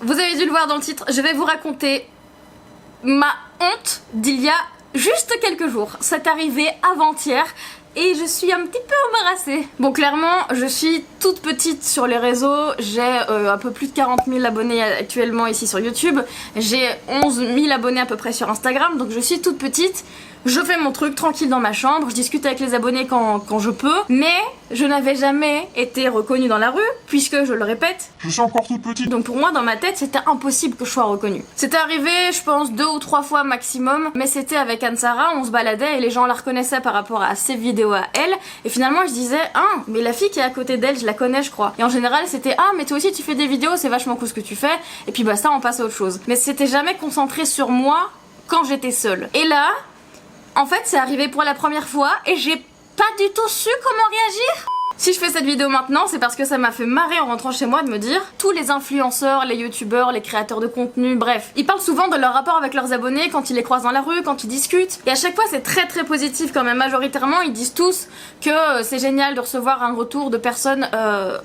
Vous avez dû le voir dans le titre, je vais vous raconter ma honte d'il y a juste quelques jours. C'est arrivé avant-hier et je suis un petit peu embarrassée. Bon, clairement, je suis toute petite sur les réseaux, j'ai un peu plus de 40 000 abonnés actuellement ici sur YouTube, j'ai 11 000 abonnés à peu près sur Instagram, donc je suis toute petite. Je fais mon truc tranquille dans ma chambre, je discute avec les abonnés quand je peux, mais je n'avais jamais été reconnue dans la rue, puisque, je le répète, je suis encore toute petite. Donc pour moi, dans ma tête, c'était impossible que je sois reconnue. C'était arrivé, je pense, 2 ou 3 fois maximum, mais c'était avec Anne-Sara, on se baladait et les gens la reconnaissaient par rapport à ses vidéos à elle, et finalement je disais, ah, mais la fille qui est à côté d'elle, je la connais, je crois. Et en général, c'était, ah, mais toi aussi tu fais des vidéos, c'est vachement cool ce que tu fais, et puis bah ça, on passe à autre chose. Mais c'était jamais concentré sur moi quand j'étais seule. Et là, en fait, c'est arrivé pour la première fois et j'ai pas du tout su comment réagir. Si je fais cette vidéo maintenant, c'est parce que ça m'a fait marrer en rentrant chez moi de me dire tous les influenceurs, les youtubeurs, les créateurs de contenu, bref, ils parlent souvent de leur rapport avec leurs abonnés quand ils les croisent dans la rue, quand ils discutent. Et à chaque fois, c'est très positif quand même. Majoritairement, ils disent tous que c'est génial de recevoir un retour de personnes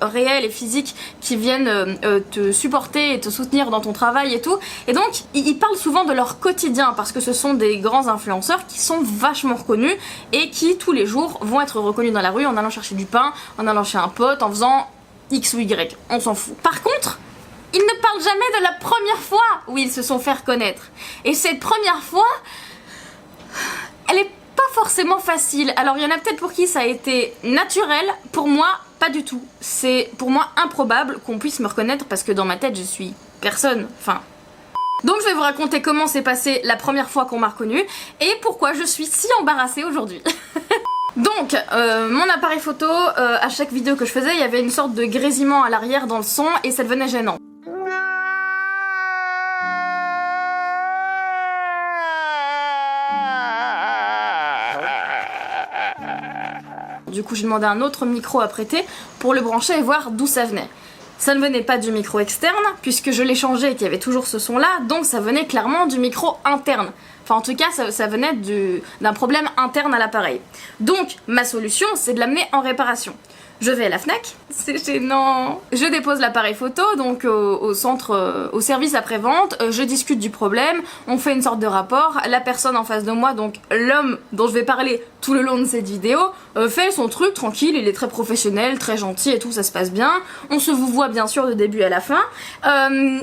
réelles et physiques qui viennent te supporter et te soutenir dans ton travail et tout. Et donc, ils parlent souvent de leur quotidien parce que ce sont des grands influenceurs qui sont vachement reconnus et qui, tous les jours, vont être reconnus dans la rue en allant chercher du pain, en allant chez un pote, en faisant X ou Y, on s'en fout. Par contre, ils ne parlent jamais de la première fois où ils se sont fait reconnaître. Et cette première fois, elle est pas forcément facile. Alors il y en a peut-être pour qui ça a été naturel, pour moi, pas du tout. C'est pour moi improbable qu'on puisse me reconnaître parce que dans ma tête, je suis personne. Enfin... Donc je vais vous raconter comment s'est passé la première fois qu'on m'a reconnue et pourquoi je suis si embarrassée aujourd'hui. Donc, mon appareil photo, à chaque vidéo que je faisais, il y avait une sorte de grésillement à l'arrière dans le son et ça devenait gênant. Du coup, j'ai demandé un autre micro à prêter pour le brancher et voir d'où ça venait. Ça ne venait pas du micro externe, puisque je l'ai changé et qu'il y avait toujours ce son-là, donc ça venait clairement du micro interne. Enfin, en tout cas, ça venait d'un problème interne à l'appareil. Donc, ma solution, c'est de l'amener en réparation. Je vais à la Fnac, c'est gênant. Je dépose l'appareil photo, donc au centre, au service après-vente, je discute du problème, on fait une sorte de rapport, la personne en face de moi, donc l'homme dont je vais parler tout le long de cette vidéo, fait son truc tranquille, il est très professionnel, très gentil et tout, ça se passe bien. On se vous voit bien sûr de début à la fin.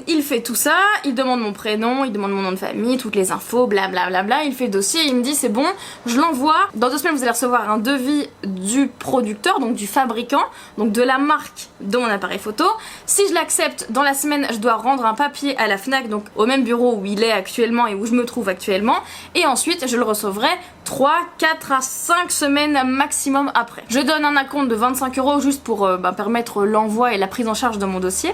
Il fait tout ça, il demande mon prénom, il demande mon nom de famille, toutes les infos, blablabla, il fait le dossier, il me dit c'est bon, je l'envoie. Dans 2 semaines vous allez recevoir un devis du producteur, donc du fabricant, donc de la marque de mon appareil photo. Si je l'accepte, dans la semaine je dois rendre un papier à la Fnac, donc au même bureau où il est actuellement et où je me trouve actuellement, et ensuite je le recevrai 3, 4 à 5 semaines maximum après. Je donne un acompte de 25 € juste pour permettre l'envoi et la prise en charge de mon dossier.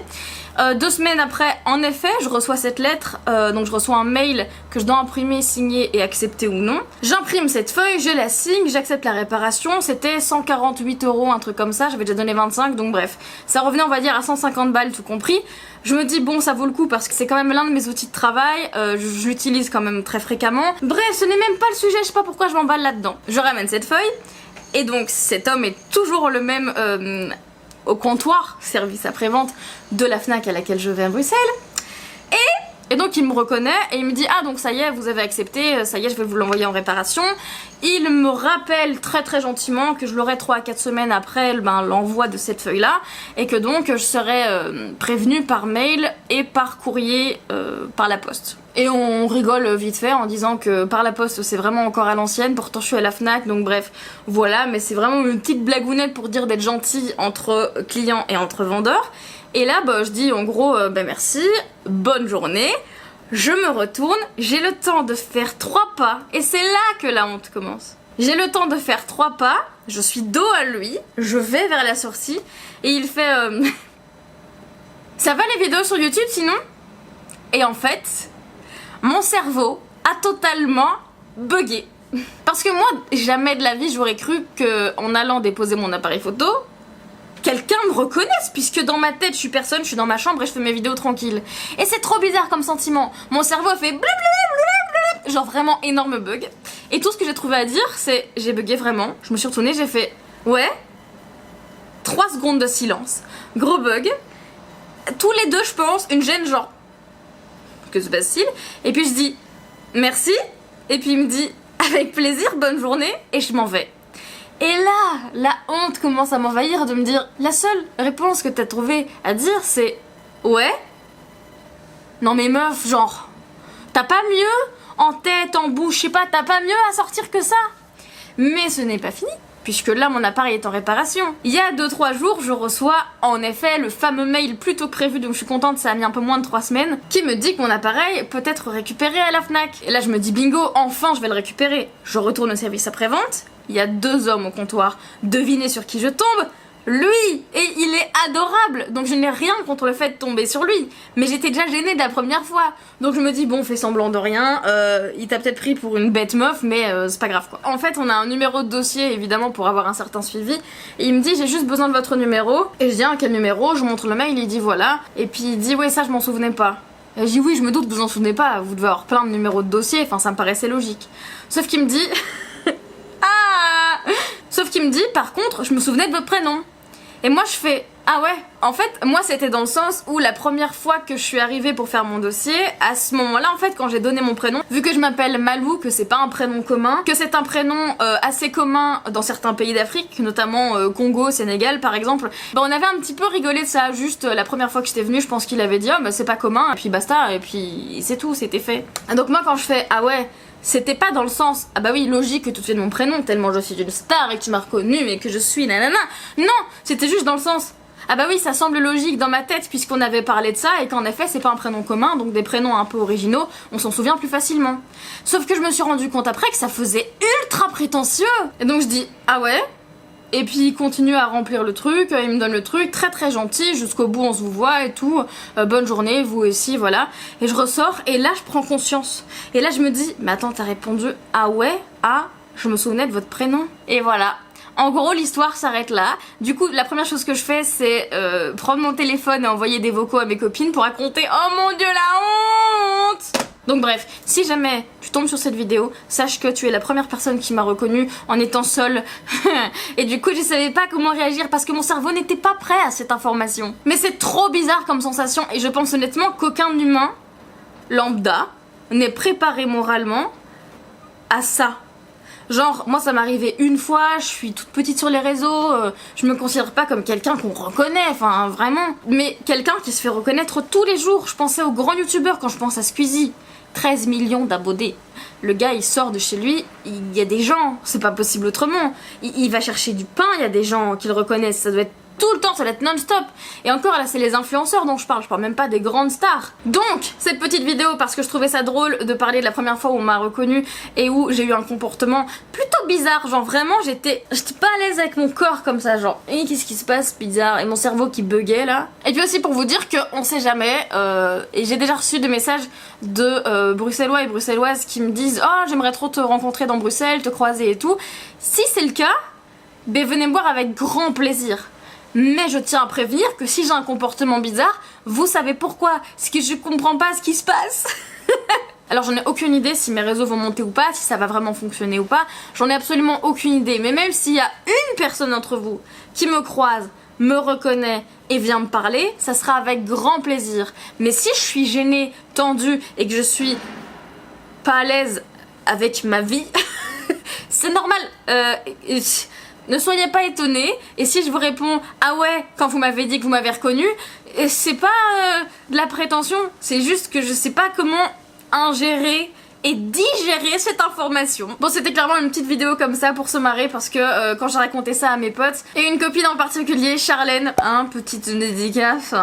2 semaines après, en effet, je reçois cette lettre, donc je reçois un mail que je dois imprimer, signer et accepter ou non. J'imprime cette feuille, je la signe, j'accepte la réparation, c'était 148 €, un truc comme ça, j'avais déjà donné 25, donc bref. Ça revenait, on va dire, à 150 balles tout compris. Je me dis, bon, ça vaut le coup parce que c'est quand même l'un de mes outils de travail, je l'utilise quand même très fréquemment. Bref, ce n'est même pas le sujet, je sais pas pourquoi je m'emballe là-dedans. Je ramène cette feuille, et donc cet homme est toujours le même au comptoir, service après-vente de la Fnac à laquelle je vais à Bruxelles. Et donc il me reconnaît et il me dit ah donc ça y est vous avez accepté, ça y est je vais vous l'envoyer en réparation. Il me rappelle très gentiment que je l'aurai 3 à 4 semaines après l'envoi de cette feuille là et que donc je serai prévenue par mail et par courrier par la poste. Et on rigole vite fait en disant que par la poste c'est vraiment encore à l'ancienne, pourtant je suis à la Fnac donc bref voilà, mais c'est vraiment une petite blagounette pour dire d'être gentil entre clients et entre vendeurs. Et là, je dis en gros, merci, bonne journée, je me retourne, j'ai le temps de faire 3 pas, et c'est là que la honte commence. J'ai le temps de faire 3 pas, je suis dos à lui, je vais vers la sortie, et il fait ça va les vidéos sur YouTube sinon? Et en fait, mon cerveau a totalement bugué. Parce que moi, jamais de la vie j'aurais cru qu'en allant déposer mon appareil photo, quelqu'un me reconnaisse, puisque dans ma tête je suis personne, je suis dans ma chambre et je fais mes vidéos tranquille. Et c'est trop bizarre comme sentiment. Mon cerveau a fait blablabla, genre vraiment énorme bug. Et tout ce que j'ai trouvé à dire c'est j'ai bugué vraiment. Je me suis retournée, j'ai fait ouais. 3 secondes de silence. Gros bug. Tous les deux je pense, une gêne genre que se passe-t-il? Et puis je dis merci, et puis il me dit avec plaisir, bonne journée, et je m'en vais. Et là, la honte commence à m'envahir de me dire, la seule réponse que t'as trouvé à dire c'est ouais. Non mais meuf, genre, t'as pas mieux en tête, en bouche, je sais pas, t'as pas mieux à sortir que ça? Mais ce n'est pas fini, puisque là mon appareil est en réparation. Il y a 2-3 jours, je reçois en effet le fameux mail plus tôt que prévu, donc je suis contente, ça a mis un peu moins de 3 semaines, qui me dit que mon appareil peut être récupéré à la Fnac. Et là je me dis bingo, enfin je vais le récupérer. Je retourne au service après-vente, il y a 2 hommes au comptoir. Devinez sur qui je tombe? Lui! Et il est adorable! Donc je n'ai rien contre le fait de tomber sur lui. Mais j'étais déjà gênée de la première fois. Donc je me dis, bon, fais semblant de rien. Il t'a peut-être pris pour une bête meuf, mais c'est pas grave quoi. En fait, on a un numéro de dossier, évidemment, pour avoir un certain suivi. Et il me dit, j'ai juste besoin de votre numéro. Et je dis, quel numéro? Je montre le mail, il dit, voilà. Et puis il dit, ouais, ça, je m'en souvenais pas. Et je dis, oui, je me doute, vous en souvenez pas. Vous devez avoir plein de numéros de dossier. Enfin, ça me paraissait logique. Sauf qu'il me dit... Sauf qu'il me dit, par contre, je me souvenais de votre prénom. Et moi je fais, ah ouais, en fait moi c'était dans le sens où la première fois que je suis arrivée pour faire mon dossier, à ce moment là en fait quand j'ai donné mon prénom, vu que je m'appelle Malou, que c'est pas un prénom commun, que c'est un prénom assez commun dans certains pays d'Afrique, notamment Congo, Sénégal par exemple, bah on avait un petit peu rigolé de ça, juste la première fois que j'étais venue je pense qu'il avait dit oh bah c'est pas commun, et puis basta, et puis c'est tout, c'était fait. Donc moi quand je fais, ah ouais, c'était pas dans le sens, ah bah oui, logique que tu te souviennes de mon prénom, tellement je suis une star et que tu m'as reconnue et que je suis nanana. Non, c'était juste dans le sens, ah bah oui, ça semble logique dans ma tête puisqu'on avait parlé de ça et qu'en effet c'est pas un prénom commun, donc des prénoms un peu originaux, on s'en souvient plus facilement. Sauf que je me suis rendu compte après que ça faisait ultra prétentieux. Et donc je dis, ah ouais? Et puis il continue à remplir le truc, il me donne le truc, très très gentil, jusqu'au bout on se vous voit et tout, bonne journée, vous aussi, voilà. Et je ressors, et là je prends conscience. Et là je me dis, mais attends, t'as répondu, ah ouais, ah, je me souvenais de votre prénom. Et voilà. En gros, l'histoire s'arrête là. Du coup, la première chose que je fais, c'est prendre mon téléphone et envoyer des vocaux à mes copines pour raconter, oh mon dieu, la honte! Donc bref, si jamais tu tombes sur cette vidéo, sache que tu es la première personne qui m'a reconnue en étant seule. Et du coup, je savais pas comment réagir parce que mon cerveau n'était pas prêt à cette information. Mais c'est trop bizarre comme sensation et je pense honnêtement qu'aucun humain lambda n'est préparé moralement à ça. Genre, moi ça m'est arrivé une fois, je suis toute petite sur les réseaux, je me considère pas comme quelqu'un qu'on reconnaît, enfin vraiment. Mais quelqu'un qui se fait reconnaître tous les jours. Je pensais aux grands youtubeurs quand je pense à Squeezie. 13 millions d'abonnés. Le gars il sort de chez lui, il y a des gens, c'est pas possible autrement. Il va chercher du pain, il y a des gens qui le reconnaissent, ça doit être tout le temps, ça doit être non-stop. Et encore là c'est les influenceurs dont je parle même pas des grandes stars. Donc cette petite vidéo, parce que je trouvais ça drôle de parler de la première fois où on m'a reconnue et où j'ai eu un comportement plutôt bizarre, genre vraiment j'étais pas à l'aise avec mon corps comme ça, genre qu'est-ce qui se passe bizarre, et mon cerveau qui buguait là. Et puis aussi pour vous dire qu'on sait jamais, et j'ai déjà reçu des messages de bruxellois et bruxelloises qui me disent oh j'aimerais trop te rencontrer dans Bruxelles, te croiser et tout. Si c'est le cas, ben venez me voir avec grand plaisir. Mais je tiens à prévenir que si j'ai un comportement bizarre, vous savez pourquoi. C'est que je comprends pas ce qui se passe. Alors j'en ai aucune idée si mes réseaux vont monter ou pas, si ça va vraiment fonctionner ou pas. J'en ai absolument aucune idée. Mais même s'il y a une personne d'entre vous qui me croise, me reconnaît et vient me parler, ça sera avec grand plaisir. Mais si je suis gênée, tendue et que je suis pas à l'aise avec ma vie, c'est normal. Ne soyez pas étonnés, et si je vous réponds ah ouais quand vous m'avez dit que vous m'avez reconnu, c'est pas de la prétention, c'est juste que je sais pas comment ingérer et digérer cette information. Bon, c'était clairement une petite vidéo comme ça pour se marrer parce que quand j'ai raconté ça à mes potes, et une copine en particulier, Charlène, petite dédicace,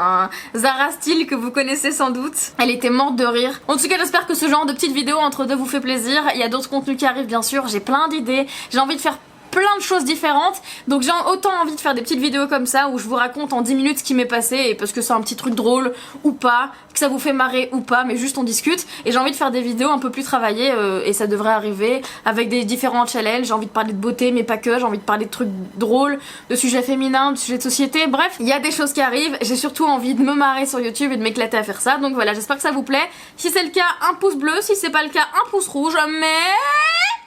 Zara Style que vous connaissez sans doute, elle était morte de rire. En tout cas, j'espère que ce genre de petites vidéos entre deux vous fait plaisir. Il y a d'autres contenus qui arrivent bien sûr, j'ai plein d'idées, j'ai envie de faire plein de choses différentes, donc j'ai autant envie de faire des petites vidéos comme ça où je vous raconte en 10 minutes ce qui m'est passé, et parce que c'est un petit truc drôle ou pas, que ça vous fait marrer ou pas, mais juste on discute. Et j'ai envie de faire des vidéos un peu plus travaillées, et ça devrait arriver avec des différents challenges. J'ai envie de parler de beauté mais pas que, j'ai envie de parler de trucs drôles, de sujets féminins, de sujets de société, bref, il y a des choses qui arrivent. J'ai surtout envie de me marrer sur YouTube et de m'éclater à faire ça, donc voilà, j'espère que ça vous plaît. Si c'est le cas, un pouce bleu, si c'est pas le cas, un pouce rouge, mais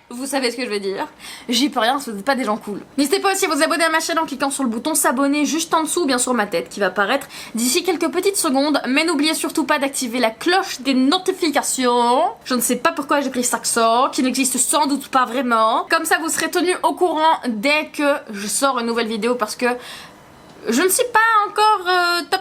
Vous savez ce que je veux dire. J'y peux rien si vous n'êtes pas des gens cool. N'hésitez pas aussi à vous abonner à ma chaîne en cliquant sur le bouton s'abonner juste en dessous, bien sûr ma tête qui va apparaître d'ici quelques petites secondes. Mais n'oubliez surtout pas d'activer la cloche des notifications. Je ne sais pas pourquoi j'ai pris cet accent, qui n'existe sans doute pas vraiment. Comme ça vous serez tenu au courant dès que je sors une nouvelle vidéo, parce que je ne suis pas encore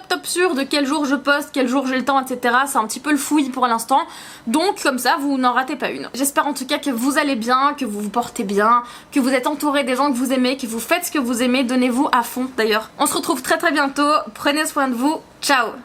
top sûr de quel jour je poste, quel jour j'ai le temps, etc. C'est un petit peu le fouillis pour l'instant. Donc comme ça, vous n'en ratez pas une. J'espère en tout cas que vous allez bien, que vous vous portez bien, que vous êtes entouré des gens que vous aimez, que vous faites ce que vous aimez. Donnez-vous à fond d'ailleurs. On se retrouve très bientôt. Prenez soin de vous. Ciao!